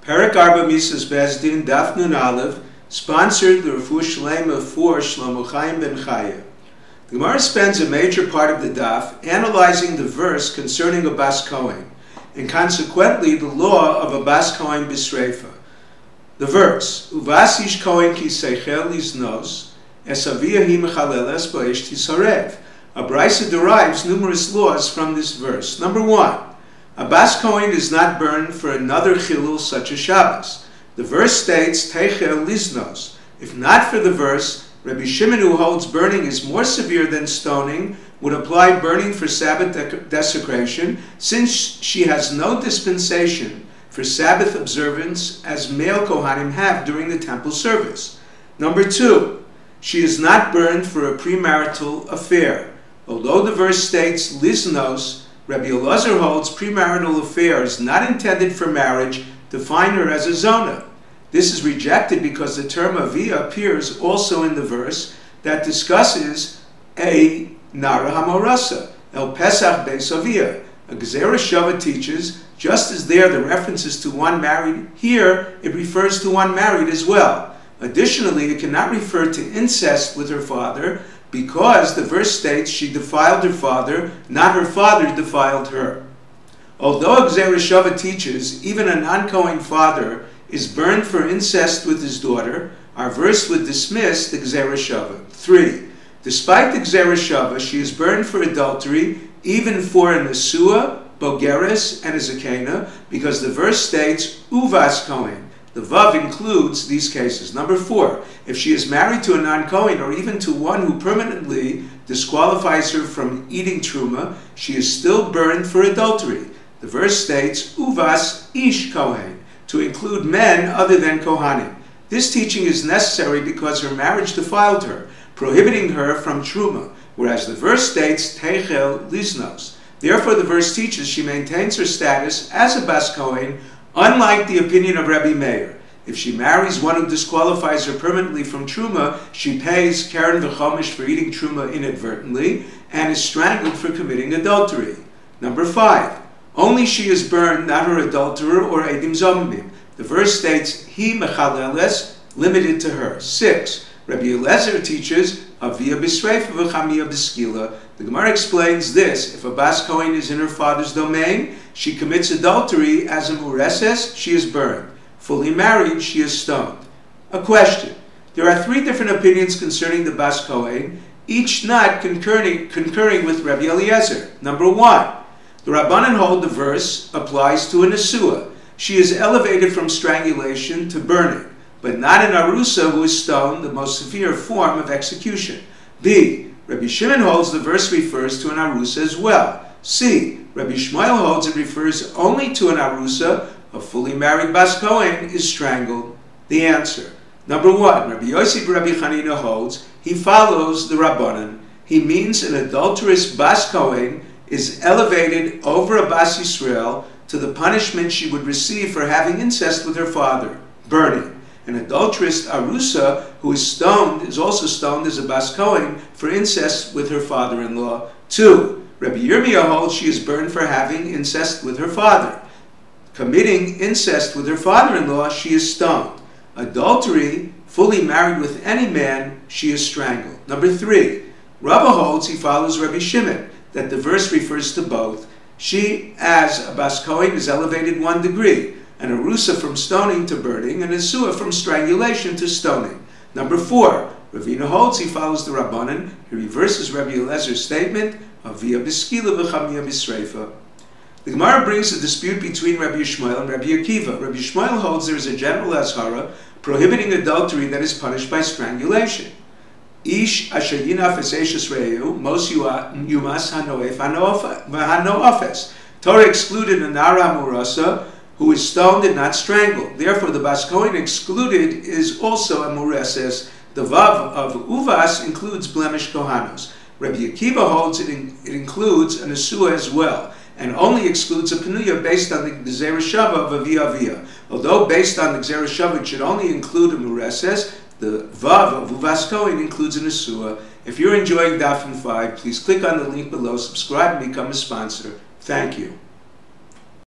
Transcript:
Perek Arba Misas Bezdin, Daf Nun Aleph, sponsored the Refuah Shlema for Shlomo Chaim ben Chaya. The Gemara spends a major part of the Daf analyzing the verse concerning a Bas Kohen, and consequently the law of a Bas Kohen B'Sreifa. The verse, Uvas ish Kohen ki seichel liznos, es avia hi mechaleles ba'esh tisarev. A Brisa derives numerous laws from this verse. Number one, a Bas Kohen is not burned for another chilul such as Shabbos. The verse states, Teichel liznos. If not for the verse, Rabbi Shimon, who holds burning is more severe than stoning, would apply burning for Sabbath desecration, since she has no dispensation for Sabbath observance as male Kohanim have during the temple service. Number two, she is not burned for a premarital affair. Although the verse states liznos, Rabbi Elazar holds premarital affairs not intended for marriage define her as a zona. This is rejected because the term avia appears also in the verse that discusses a nara hamorasa, el pesach beis avia. A Gezerah Shava teaches, just as there the reference is to one married, here it refers to one married as well. Additionally, it cannot refer to incest with her father because the verse states she defiled her father, not her father defiled her. Although Gezerah Shava teaches even a non-Kohen father is burned for incest with his daughter, our verse would dismiss the Gezerah Shava. 3. Despite the Gezerah Shava, she is burned for adultery, even for a Nesua, Bogeres, and a Zakena, because the verse states Uvas Kohen. The Vav includes these cases. Number 4, if she is married to a non-Kohen or even to one who permanently disqualifies her from eating Truma, she is still burned for adultery. The verse states Uvas Ish Kohen, to include men other than Kohanim. This teaching is necessary because her marriage defiled her, prohibiting her from Truma, whereas the verse states Teichel Liznos. Therefore, the verse teaches she maintains her status as a Bas Kohen, unlike the opinion of Rabbi Meir. If she marries one who disqualifies her permanently from Truma, she pays Keren v'chomish for eating Truma inadvertently and is strangled for committing adultery. Number 5, only she is burned, not her adulterer or Edim Zomim. The verse states, Hi mechaleles, limited to her. 6, Rabbi Elazar teaches, Avia b'sreifa v'chamia b'skila. The Gemara explains this: if a Bas Kohen is in her father's domain, she commits adultery as a mureses, she is burned. Fully married, she is stoned. A question: there are 3 different opinions concerning the Bas Kohen, each not concurring with Rabbi Eliezer. Number 1, the Rabbanan hold the verse applies to a Nesua. She is elevated from strangulation to burning, but not an Arusa who is stoned, the most severe form of execution. B, Rabbi Shimon holds the verse refers to an Arusa as well. C, Rabbi Shmuel holds it refers only to an Arusa. A fully married Bas Kohen is strangled. The answer: number 1, Rabbi Yossi Rabbi Chanina holds he follows the Rabbanan. He means an adulterous Bas Kohen is elevated over a Bas Yisrael to the punishment she would receive for having incest with her father, burning. An adulterous Arusa who is stoned is also stoned as a Bas Kohen for incest with her father-in-law. 2, Rabbi Yirmiyah holds she is burned for having incest with her father. Committing incest with her father-in-law, she is stoned. Adultery, fully married with any man, she is strangled. Number 3, Rava holds he follows Rabbi Shimon, that the verse refers to both. She, as a Bas Kohen, is elevated 1 degree, an Arusa from stoning to burning, and a Nesua from strangulation to stoning. Number 4, Ravina holds he follows the Rabbanan. He reverses Rabbi Elazar's statement, Avia b'skila v'chamia b'sreifa. The Gemara brings a dispute between Rabbi Yishmael and Rabbi Akiva. Rabbi Yishmael holds there is a general azhara prohibiting adultery that is punished by strangulation. Ish asher yinaf es eshes re'eu mos yumas hanoef hanoafes. Torah excluded a nara murasa who is stoned and not strangled. Therefore, the Bas Kohen excluded is also a mureses. The vav of uvas includes blemish kohanos. Rabbi Akiva holds it includes an asua as well, and only excludes a penuya based on the Gezerah Shava of avia. Although based on the Gezerah Shava it should only include a mureses, the vav of uvas Kohen includes an asua. If you're enjoying Daf 5, please click on the link below, subscribe, and become a sponsor. Thank you.